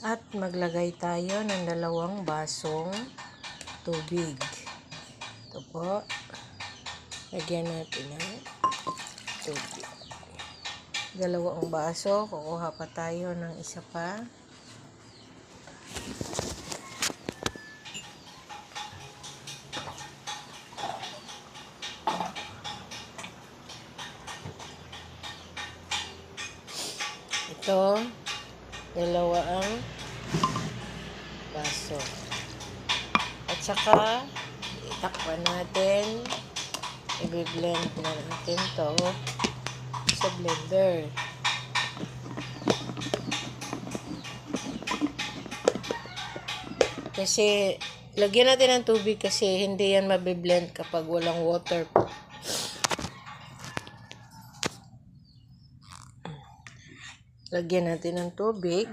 At maglagay tayo ng 2 basong tubig. Ito po. Lagyan natin ng tubig. 2 baso. Kukuha pa tayo ng isa pa. Ito, 2 baso. At saka, itakpan natin. I-blend na natin to sa blender. Kasi, lagyan natin ng tubig kasi hindi yan mabiblend kapag walang water po. Lagyan natin ng tubig.